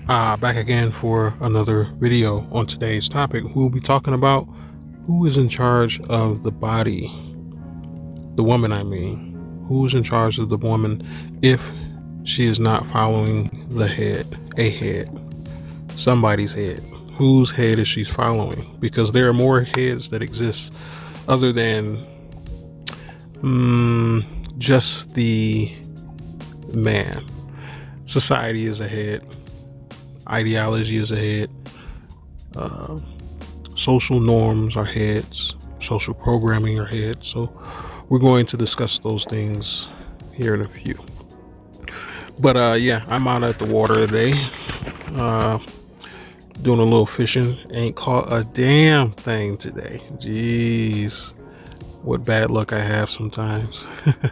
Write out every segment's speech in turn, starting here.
Back again for another video. On today's topic, we'll be talking about who is in charge of the body. The woman, I mean. Who's in charge of the woman if she is not following the head, a head, somebody's head? Whose head is she following? Because there are more heads that exist other than just the man. Society is a head. Ideology is a head. Social norms are heads. Social programming are heads. So we're going to discuss those things here in a few. But yeah, I'm out at the water today, doing a little fishing. Ain't caught a damn thing today. Jeez, what bad luck I have sometimes. I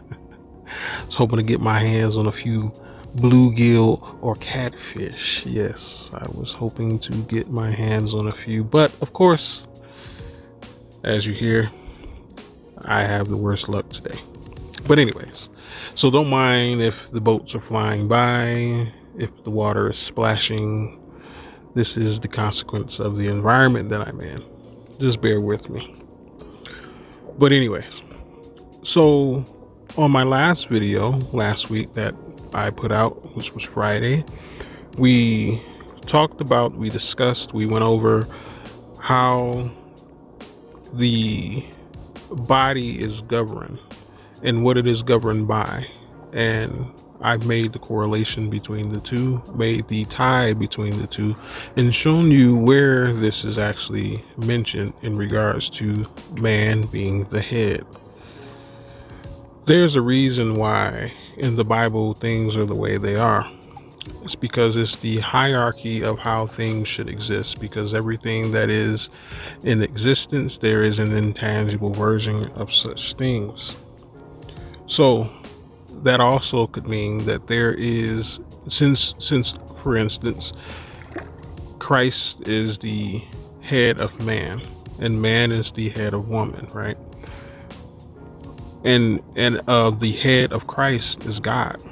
was hoping to get my hands on a few bluegill or catfish. Yes, I was hoping to get my hands on a few, but of course, as you hear, I have the worst luck today. But anyways, so don't mind if the boats are flying by, if the water is splashing. This is the consequence of the environment that I'm in. Just bear with me. But anyways, so on my last video last week that I put out, which was Friday, we discussed, we went over how the body is governed and what it is governed by. And I've made the correlation between the two, made the tie between the two, and shown you where this is actually mentioned in regards to man being the head. There's a reason why in the Bible things are the way they are. It's because it's the hierarchy of how things should exist, because everything that is in existence, there is an intangible version of such things. So that also could mean that there is, since for instance, Christ is the head of man and man is the head of woman, right? And the head of Christ is God.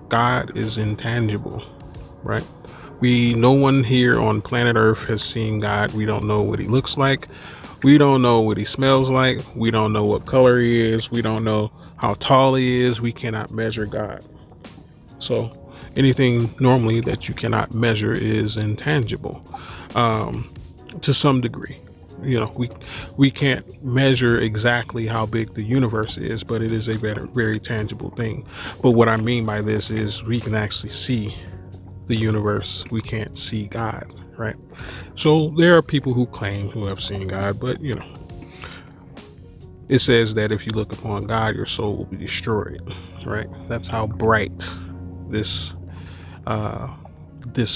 God is intangible, right? No one here on planet Earth has seen God. We don't know what he looks like. We don't know what he smells like. We don't know what color he is. We don't know how tall he is. We cannot measure God. So anything normally that you cannot measure is intangible, to some degree. You know, we can't measure exactly how big the universe is, but it is a very tangible thing. But what I mean by this is we can actually see the universe. We can't see God, right? So there are people who claim who have seen God, but you know, it says that if you look upon God, your soul will be destroyed, right? That's how bright this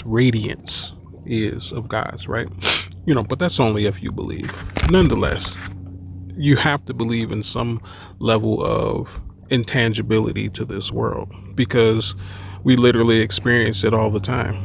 radiance is of God's, right? You know, but that's only if you believe. Nonetheless, you have to believe in some level of intangibility to this world, because we literally experience it all the time.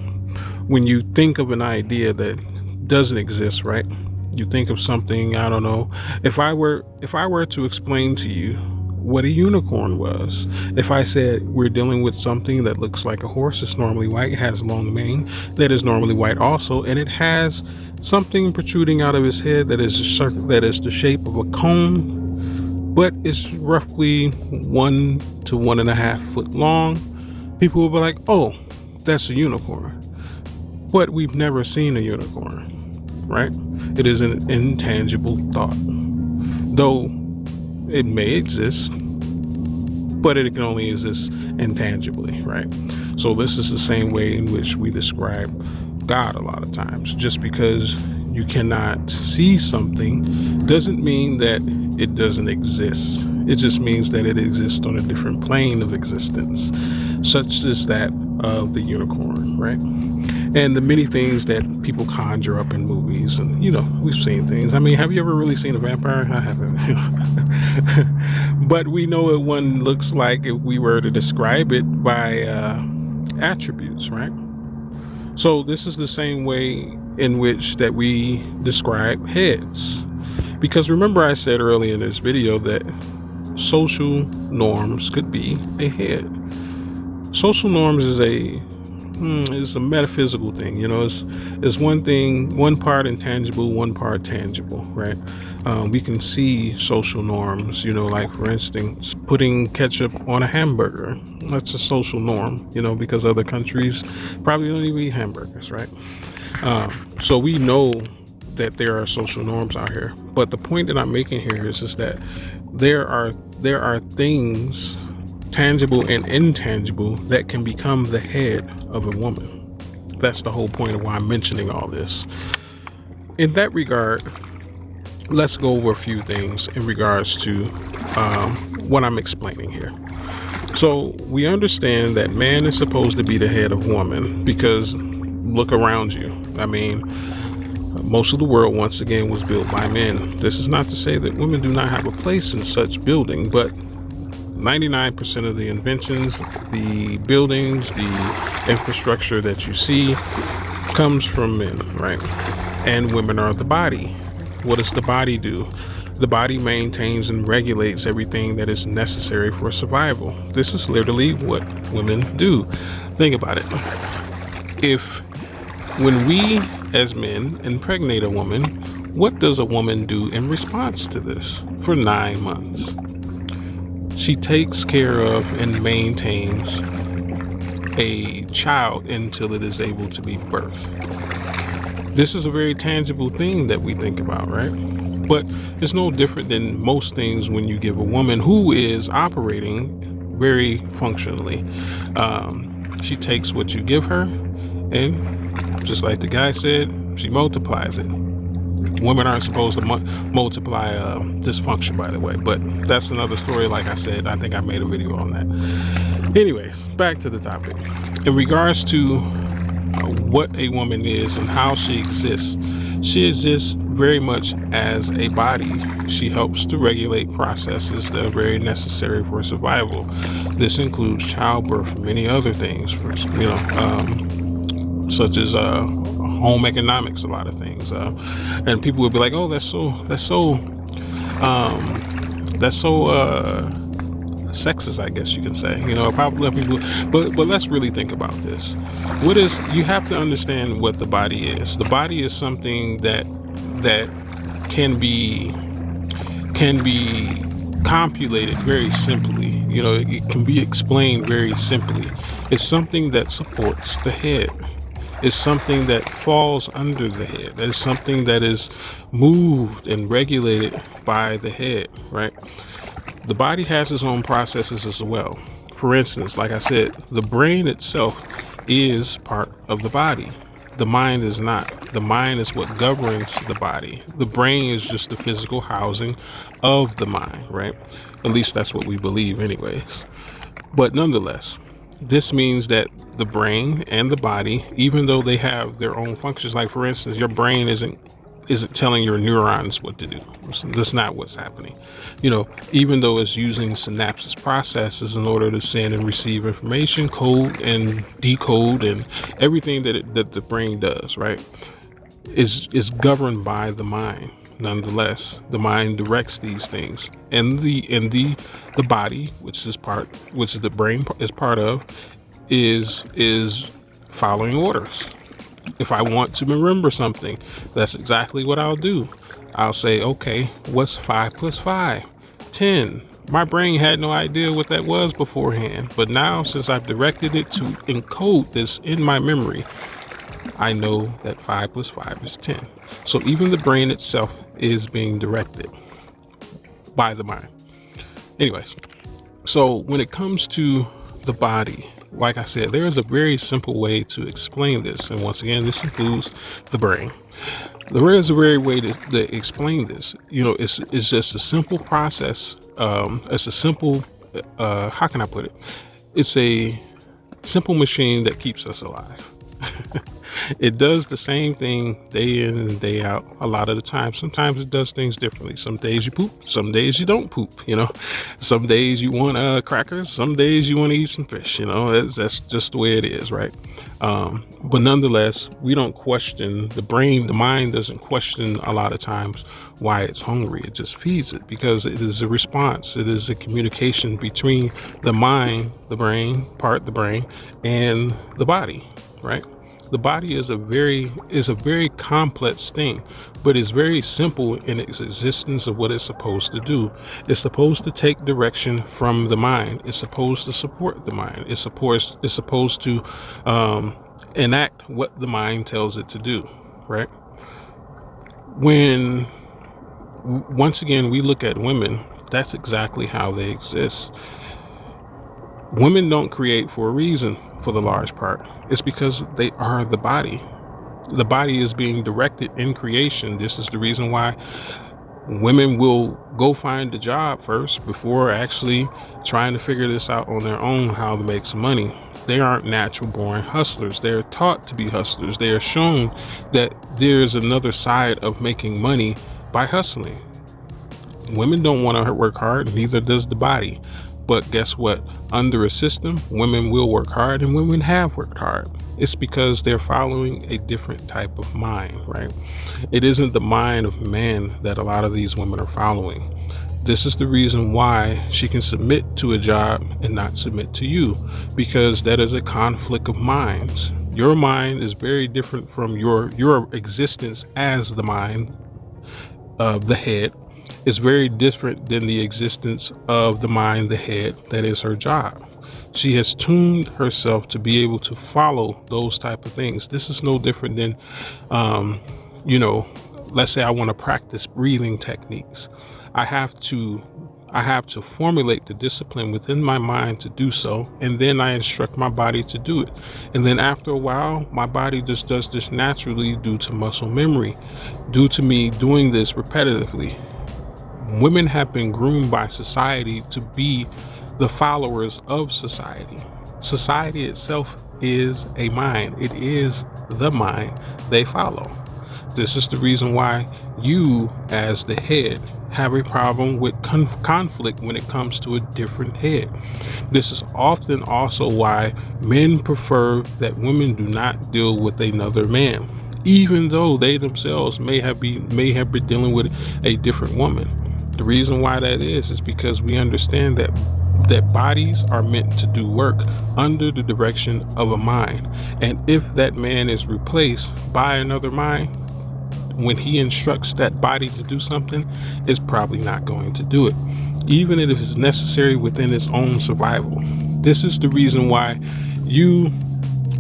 When you think of an idea that doesn't exist, right? You think of something, I don't know, if I were to explain to you what a unicorn was, if I said we're dealing with something that looks like a horse, it's normally white, it has long mane, that is normally white also, and it has something protruding out of his head that is the shape of a cone, but it's roughly 1 to 1.5 foot long, people will be like, oh, that's a unicorn. But we've never seen a unicorn, right? It is an intangible thought, though it may exist, but it can only exist intangibly, right? So this is the same way in which we describe God a lot of times. Just because you cannot see something doesn't mean that it doesn't exist. It just means that it exists on a different plane of existence, such as that of the unicorn, right? And the many things that people conjure up in movies, and you know, we've seen things. I mean, have you ever really seen a vampire? I haven't. But we know what one looks like if we were to describe it by attributes, right? So this is the same way in which that we describe heads. Because remember I said earlier in this video that social norms could be a head. Social norms is a it's a metaphysical thing. It's one thing, one part intangible, one part tangible, right? We can see social norms, like for instance, putting ketchup on a hamburger. That's a social norm, because other countries probably don't even eat hamburgers, right? So we know that there are social norms out here. But the point that I'm making here is that there are things, tangible and intangible, that can become the head of a woman. That's the whole point of why I'm mentioning all this. In that regard, let's go over a few things in regards to what I'm explaining here. So we understand that man is supposed to be the head of woman because look around you. I mean, most of the world, once again, was built by men. This is not to say that women do not have a place in such building, but 99% of the inventions, the buildings, the infrastructure that you see comes from men, right? And women are the body. What does the body do? The body maintains and regulates everything that is necessary for survival. This is literally what women do. Think about it. When we as men impregnate a woman, what does a woman do in response to this for 9 months? She takes care of and maintains a child until it is able to be birthed. This is a very tangible thing that we think about, right? But it's no different than most things when you give a woman who is operating very functionally. She takes what you give her, and just like the guy said, she multiplies it. Women aren't supposed to multiply dysfunction, by the way, but that's another story. Like I said, I think I made a video on that. Anyways, back to the topic. In regards to what a woman is and how she exists very much as a body. She helps to regulate processes that are very necessary for survival. This includes childbirth and many other things, such as home economics, a lot of things. And people would be like, "Oh, that's so sexist," I guess you can say. Probably people, but let's really think about this. You have to understand what the body is. The body is something that can be compulated very simply. It can be explained very simply. It's something that supports the head. It's something that falls under the head. It's something that is moved and regulated by the head, right? The body has its own processes as well. For instance, like I said, the brain itself is part of the body. The mind is not. The mind is what governs the body. The brain is just the physical housing of the mind, right? At least that's what we believe anyways. But nonetheless, this means that the brain and the body, even though they have their own functions, like for instance, your brain isn't telling your neurons what to do. That's not what's happening. Even though it's using synapses processes in order to send and receive information, code and decode, and everything that the brain does, right, is governed by the mind. Nonetheless, the mind directs these things, and the body, which the brain is part of, is following orders. If I want to remember something, that's exactly what I'll do. I'll say, okay, what's 5 plus 5? 10. My brain had no idea what that was beforehand, but now since I've directed it to encode this in my memory, I know that 5 plus 5 is 10. So even the brain itself is being directed by the mind. Anyways, so when it comes to the body, like I said, there is a very simple way to explain this. And once again, this includes the brain. There is a very way to explain this. It's just a simple process. It's a simple, how can I put it? It's a simple machine that keeps us alive. It does the same thing day in and day out a lot of the time. Sometimes it does things differently. Some days you poop, some days you don't poop, some days you want crackers, some days you want to eat some fish. That's just the way it is, right? But nonetheless, we don't question the mind doesn't question a lot of times why it's hungry. It just feeds it because it is a response. It is a communication between the mind, the brain, and the body, right? The body is a very complex thing, but it's very simple in its existence of what it's supposed to do. It's supposed to take direction from the mind. It's supposed to support the mind. It's supposed to enact what the mind tells it to do, right? When once again we look at women, that's exactly how they exist. Women don't create for a reason, for the large part. It's because they are the body. The body is being directed in creation. This is the reason why women will go find a job first before actually trying to figure this out on their own, how to make some money. They aren't natural born hustlers. They're taught to be hustlers. They are shown that there's another side of making money by hustling. Women don't want to work hard, neither does the body. But guess what? Under a system, women will work hard, and women have worked hard. It's because they're following a different type of mind, right? It isn't the mind of man that a lot of these women are following. This is the reason why she can submit to a job and not submit to you, because that is a conflict of minds. Your mind is very different from your existence as the mind of the head. Is very different than the existence of the mind, the head, that is her job. She has tuned herself to be able to follow those type of things. This is no different than, let's say I want to practice breathing techniques. I have to formulate the discipline within my mind to do so, and then I instruct my body to do it. And then after a while, my body just does this naturally due to muscle memory, due to me doing this repetitively. Women have been groomed by society to be the followers of society. Society itself is a mind. It is the mind they follow. This is the reason why you, as the head, have a problem with conflict when it comes to a different head. This is often also why men prefer that women do not deal with another man, even though they themselves may have been dealing with a different woman. The reason why that is because we understand that bodies are meant to do work under the direction of a mind. And if that man is replaced by another mind, when he instructs that body to do something, it's probably not going to do it, even if it's necessary within its own survival. This is the reason why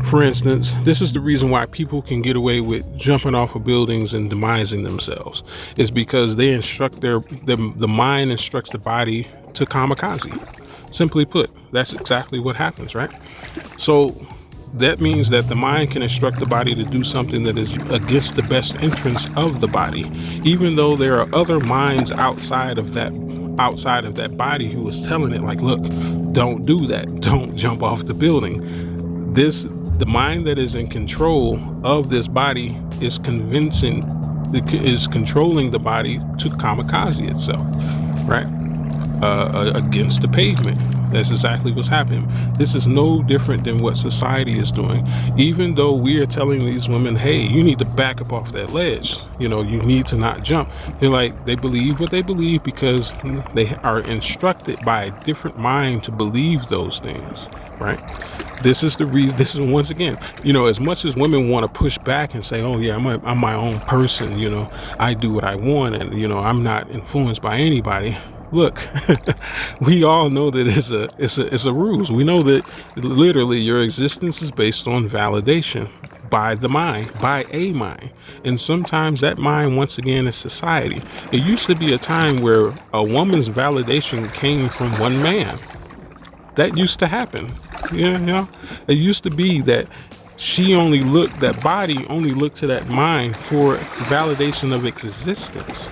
for instance, this is the reason why people can get away with jumping off of buildings and demising themselves. Is because they instruct the mind instructs the body to kamikaze. Simply put, that's exactly what happens, right? So that means that the mind can instruct the body to do something that is against the best interest of the body, even though there are other minds outside of that body who is telling it, like, look, don't do that, don't jump off the building. The mind that is in control of this body is controlling the body to kamikaze itself, right? Against the pavement. That's exactly what's happening. This is no different than what society is doing. Even though we are telling these women, hey, you need to back up off that ledge. You need to not jump. They believe what they believe because they are instructed by a different mind to believe those things, right? This is the reason. This is, once again, as much as women want to push back and say, oh yeah, I'm my own person, I do what I want, and I'm not influenced by anybody. Look, we all know that it's a ruse. We know that literally your existence is based on validation by the mind, by a mind. And sometimes that mind, once again, is society. It used to be a time where a woman's validation came from one man. That used to happen. It used to be that that body only looked to that mind for validation of existence.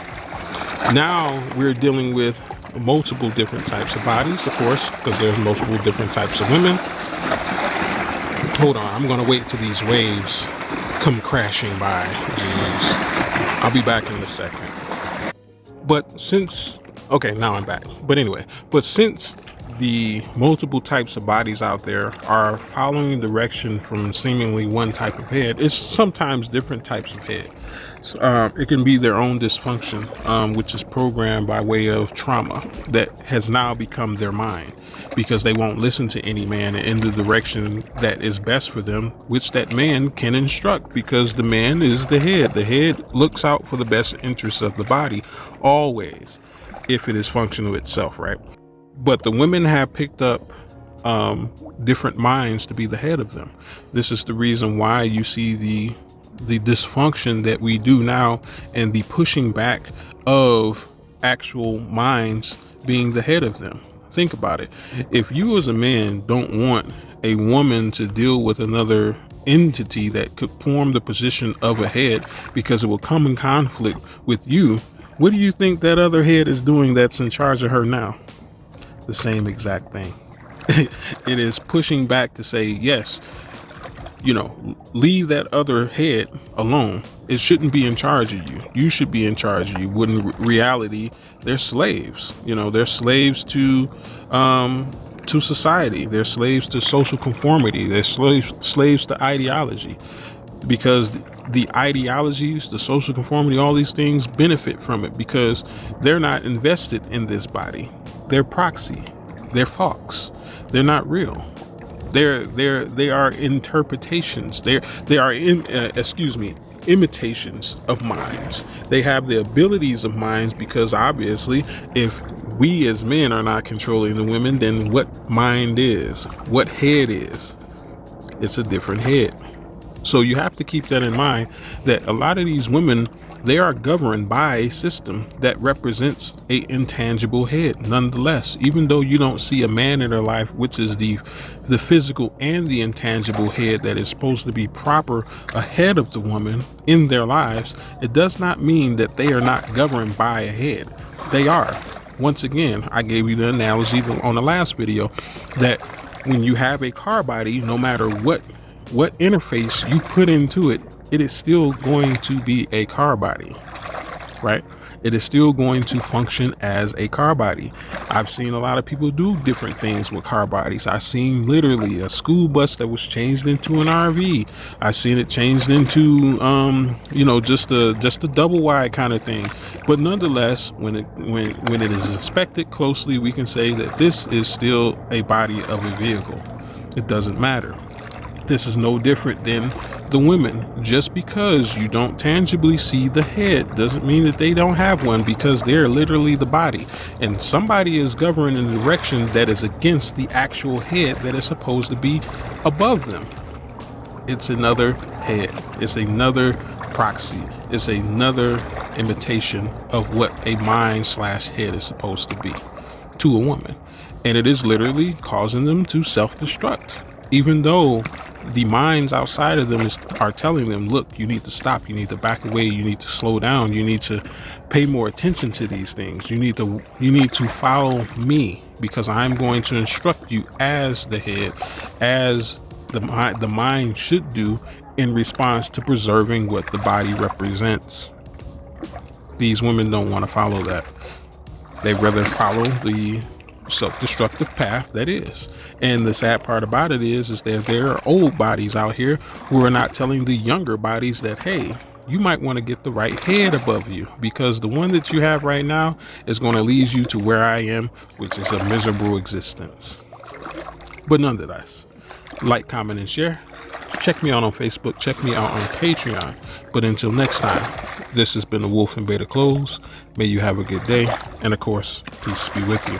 Now we're dealing with multiple different types of bodies, of course, because there's multiple different types of women. Hold on, I'm going to wait till these waves come crashing by. Jeez. I'll be back in a second. But since, okay, now I'm back. But anyway, since the multiple types of bodies out there are following direction from seemingly one type of head, it's sometimes different types of head. So, it can be their own dysfunction, which is programmed by way of trauma that has now become their mind, because they won't listen to any man in the direction that is best for them, which that man can instruct, because the man is the head. The head looks out for the best interests of the body always, if it is functional itself, right? But the women have picked up different minds to be the head of them. This is the reason why you see the dysfunction that we do now, and the pushing back of actual minds being the head of them. Think about it. If you as a man don't want a woman to deal with another entity that could form the position of a head because it will come in conflict with you, what do you think that other head is doing that's in charge of her now? The same exact thing. It is pushing back to say, yes, leave that other head alone. It shouldn't be in charge of you. You should be in charge of you. When in reality, they're slaves. They're slaves to society. They're slaves to social conformity. They're slaves to ideology, because the ideologies, the social conformity, all these things benefit from it because they're not invested in this body. They're proxy. They're false. They're not real. They are interpretations. They are imitations of minds. They have the abilities of minds, because obviously if we as men are not controlling the women, then what mind is, what head is? It's a different head. So you have to keep that in mind, that a lot of these women, they are governed by a system that represents a intangible head. Nonetheless, even though you don't see a man in their life, which is the physical and the intangible head that is supposed to be proper ahead of the woman in their lives, it does not mean that they are not governed by a head. They are. Once again, I gave you the analogy on the last video that when you have a car body, no matter what interface you put into it, it is still going to be a car body, right? It is still going to function as a car body. I've seen a lot of people do different things with car bodies. I've seen literally a school bus that was changed into an RV. I've seen it changed into, just a double wide kind of thing. But nonetheless, when it is inspected closely, we can say that this is still a body of a vehicle. It doesn't matter. This is no different than the women. Just because you don't tangibly see the head doesn't mean that they don't have one, because they're literally the body, and somebody is governing in a direction that is against the actual head that is supposed to be above them. It's another head. It's another proxy. It's another imitation of what a mind/head is supposed to be to a woman, and it is literally causing them to self-destruct, even though the minds outside of them are telling them, look, you need to stop, you need to back away, you need to slow down, you need to pay more attention to these things, you need to follow me, because I'm going to instruct you as the head, as the mind should do in response to preserving what the body represents. These women don't want to follow that. They rather follow the self-destructive path that is. And the sad part about it is that there are old bodies out here who are not telling the younger bodies that, hey, you might want to get the right head above you, because the one that you have right now is going to lead you to where I am, which is a miserable existence. But nonetheless, like, comment, and share. Check me out on Facebook. Check me out on Patreon. But until next time, this has been the Wolf in Beta Clothes. May you have a good day. And of course, peace be with you.